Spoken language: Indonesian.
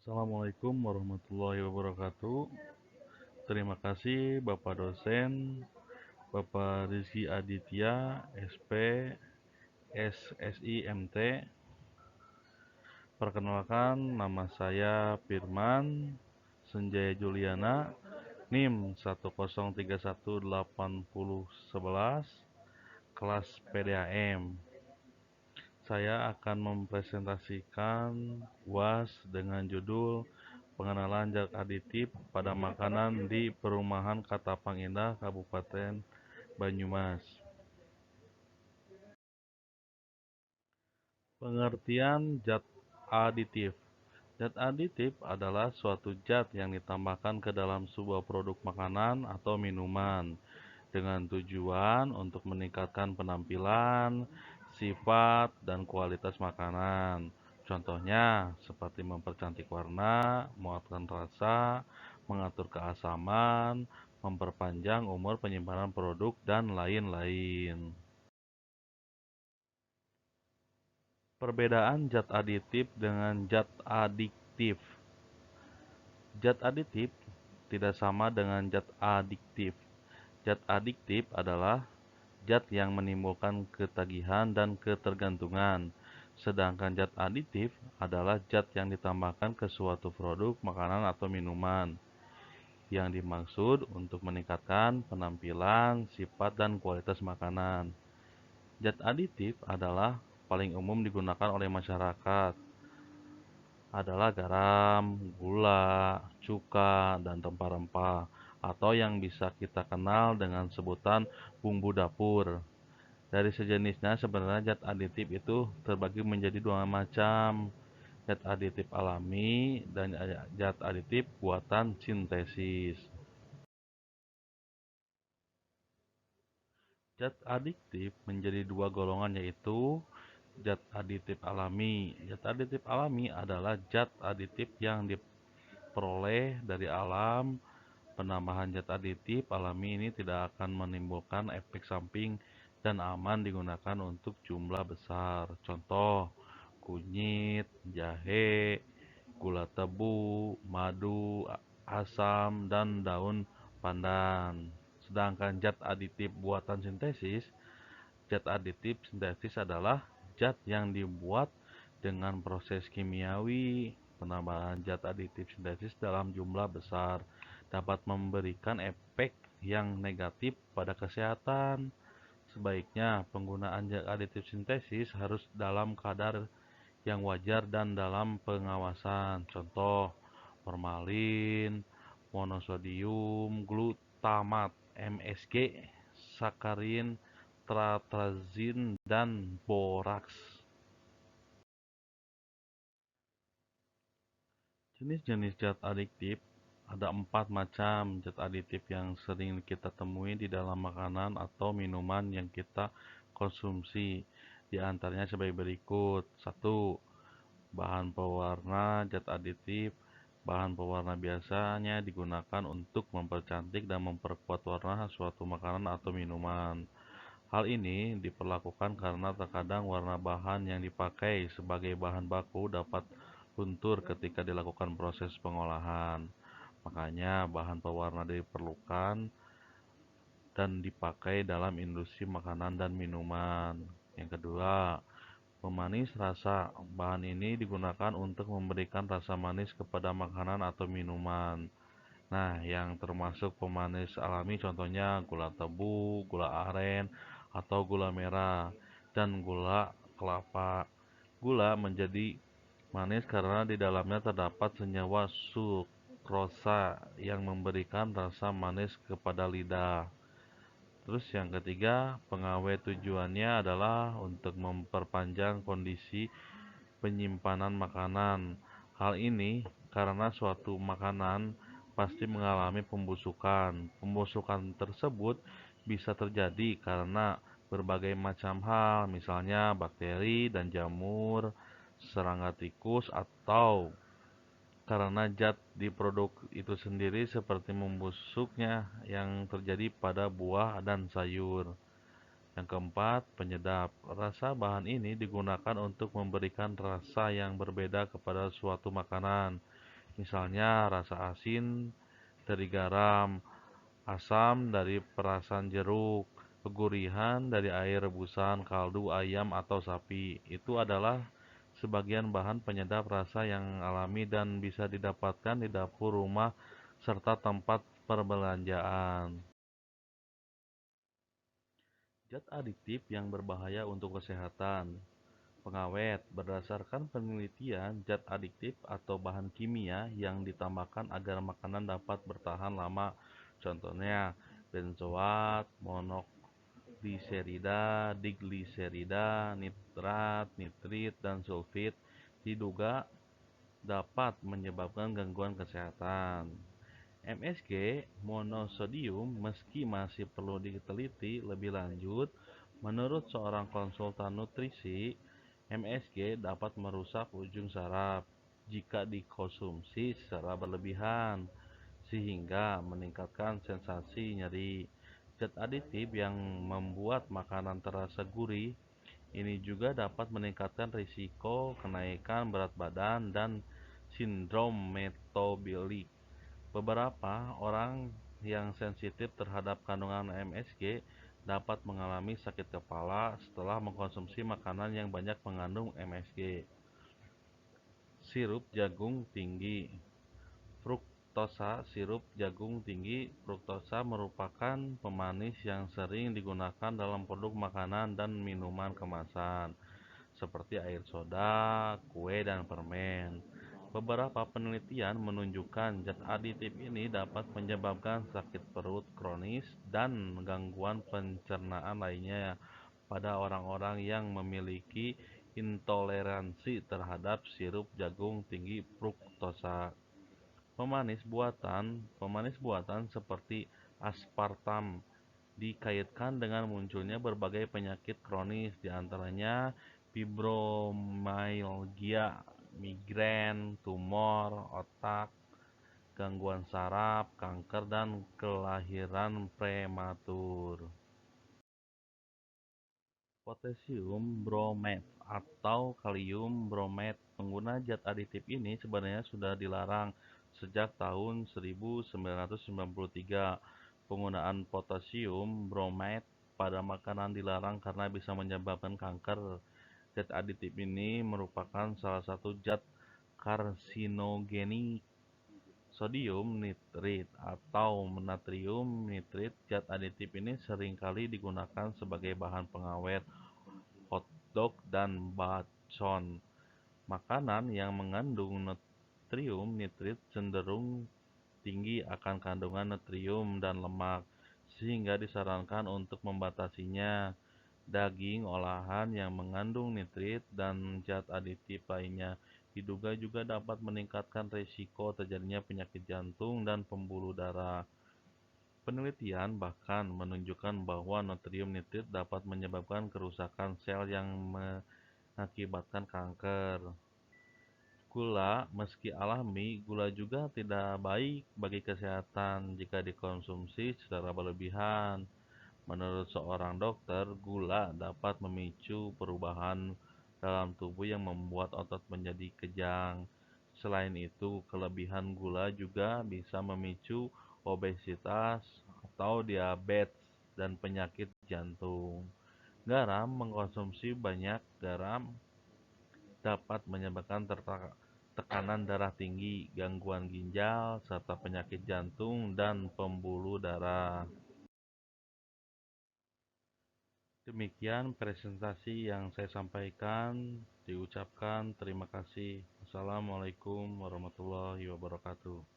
Assalamualaikum warahmatullahi wabarakatuh. Terima kasih Bapak dosen, Bapak Rizky Aditya, SP, SSI, MT. Perkenalkan, nama saya Firman Senjaya Juliana, NIM 103180111, kelas PDAM. Saya akan mempresentasikan UAS dengan judul Pengenalan zat aditif pada makanan di Perumahan Katapang Indah, Kabupaten Banyumas. Pengertian zat aditif. Zat aditif adalah suatu zat yang ditambahkan ke dalam sebuah produk makanan atau minuman dengan tujuan untuk meningkatkan penampilan, sifat, dan kualitas makanan. Contohnya seperti mempercantik warna, menguatkan rasa, mengatur keasaman, memperpanjang umur penyimpanan produk, dan lain-lain. Perbedaan zat aditif dengan zat adiktif. Zat aditif tidak sama dengan zat adiktif. Zat adiktif adalah zat yang menimbulkan ketagihan dan ketergantungan, sedangkan zat aditif adalah zat yang ditambahkan ke suatu produk makanan atau minuman yang dimaksud untuk meningkatkan penampilan, sifat, dan kualitas makanan. Zat aditif adalah paling umum digunakan oleh masyarakat adalah garam, gula, cuka, dan rempah-rempah, atau yang bisa kita kenal dengan sebutan bumbu dapur. Dari sejenisnya, sebenarnya zat aditif itu terbagi menjadi dua macam, zat aditif alami dan zat aditif buatan sintesis. Zat aditif menjadi dua golongan, yaitu zat aditif alami. Zat aditif alami adalah zat aditif yang diperoleh dari alam. Penambahan zat aditif alami ini tidak akan menimbulkan efek samping dan aman digunakan untuk jumlah besar. Contoh, kunyit, jahe, gula tebu, madu, asam, dan daun pandan. Sedangkan zat aditif buatan sintesis, zat aditif sintesis adalah zat yang dibuat dengan proses kimiawi. Penambahan zat aditif sintesis dalam jumlah besar dapat memberikan efek yang negatif pada kesehatan. Sebaiknya penggunaan zat aditif sintesis harus dalam kadar yang wajar dan dalam pengawasan. Contoh, formalin, monosodium glutamat, MSG, sakarin, tratrazin, dan boraks. Jenis-jenis zat adiktif ada 4 macam zat aditif yang sering kita temui di dalam makanan atau minuman yang kita konsumsi. Di antaranya sebagai berikut. 1. Bahan pewarna zat aditif. Bahan pewarna biasanya digunakan untuk mempercantik dan memperkuat warna suatu makanan atau minuman. Hal ini diperlakukan karena terkadang warna bahan yang dipakai sebagai bahan baku dapat luntur ketika dilakukan proses pengolahan. Makanya bahan pewarna diperlukan dan dipakai dalam industri makanan dan minuman. Yang kedua, pemanis rasa. Bahan ini digunakan untuk memberikan rasa manis kepada makanan atau minuman. Nah, yang termasuk pemanis alami contohnya gula tebu, gula aren, atau gula merah, dan gula kelapa. Gula menjadi manis karena di dalamnya terdapat senyawa sukrosa yang memberikan rasa manis kepada lidah. Terus yang ketiga, pengawet tujuannya adalah untuk memperpanjang kondisi penyimpanan makanan. Hal ini karena suatu makanan pasti mengalami pembusukan. Pembusukan tersebut bisa terjadi karena berbagai macam hal, misalnya bakteri dan jamur, serangga tikus, atau karena zat di produk itu sendiri seperti membusuknya yang terjadi pada buah dan sayur. Yang keempat, penyedap. Rasa bahan ini digunakan untuk memberikan rasa yang berbeda kepada suatu makanan. Misalnya rasa asin dari garam, asam dari perasan jeruk, kegurihan dari air rebusan kaldu ayam atau sapi. Itu adalah sebagian bahan penyedap rasa yang alami dan bisa didapatkan di dapur rumah serta tempat perbelanjaan. Zat adiktif yang berbahaya untuk kesehatan. Pengawet, berdasarkan penelitian, zat adiktif atau bahan kimia yang ditambahkan agar makanan dapat bertahan lama. Contohnya, benzoat, monogliserida, digliserida, nitrat, nitrit, dan sulfit diduga dapat menyebabkan gangguan kesehatan. MSG monosodium meski masih perlu diteliti lebih lanjut, menurut seorang konsultan nutrisi, MSG dapat merusak ujung saraf jika dikonsumsi secara berlebihan, sehingga meningkatkan sensasi nyeri. Zat aditif yang membuat makanan terasa gurih ini juga dapat meningkatkan risiko kenaikan berat badan dan sindrom metabolik. Beberapa orang yang sensitif terhadap kandungan MSG dapat mengalami sakit kepala setelah mengkonsumsi makanan yang banyak mengandung MSG. Sirup jagung tinggi. Fruktosa. Sirup jagung tinggi fruktosa merupakan pemanis yang sering digunakan dalam produk makanan dan minuman kemasan seperti air soda, kue, dan permen. Beberapa penelitian menunjukkan zat aditif ini dapat menyebabkan sakit perut kronis dan gangguan pencernaan lainnya pada orang-orang yang memiliki intoleransi terhadap sirup jagung tinggi fruktosa. Pemanis buatan seperti aspartam dikaitkan dengan munculnya berbagai penyakit kronis, di antaranya fibromyalgia, migrain, tumor otak, gangguan saraf, kanker, dan kelahiran prematur. Potasium bromate atau kalium bromate. Pengguna zat aditif ini sebenarnya sudah dilarang sejak tahun 1993. Penggunaan potasium bromate pada makanan dilarang karena bisa menyebabkan kanker. Zat aditif ini merupakan salah satu zat karsinogenik. Sodium nitrit atau natrium nitrit. Zat aditif ini seringkali digunakan sebagai bahan pengawet hotdog dan bacon. Makanan yang mengandung natrium nitrit cenderung tinggi akan kandungan natrium dan lemak, sehingga disarankan untuk membatasinya. Daging olahan yang mengandung nitrit dan zat aditif lainnya diduga juga dapat meningkatkan risiko terjadinya penyakit jantung dan pembuluh darah. Penelitian bahkan menunjukkan bahwa natrium nitrit dapat menyebabkan kerusakan sel yang mengakibatkan kanker. Gula, meski alami, gula juga tidak baik bagi kesehatan jika dikonsumsi secara berlebihan. Menurut seorang dokter, gula dapat memicu perubahan dalam tubuh yang membuat otot menjadi kejang. Selain itu, kelebihan gula juga bisa memicu obesitas atau diabetes dan penyakit jantung. Garam, mengkonsumsi banyak garam dapat menyebabkan tekanan darah tinggi, gangguan ginjal, serta penyakit jantung dan pembuluh darah. Demikian presentasi yang saya sampaikan. Diucapkan terima kasih. Wassalamualaikum warahmatullahi wabarakatuh.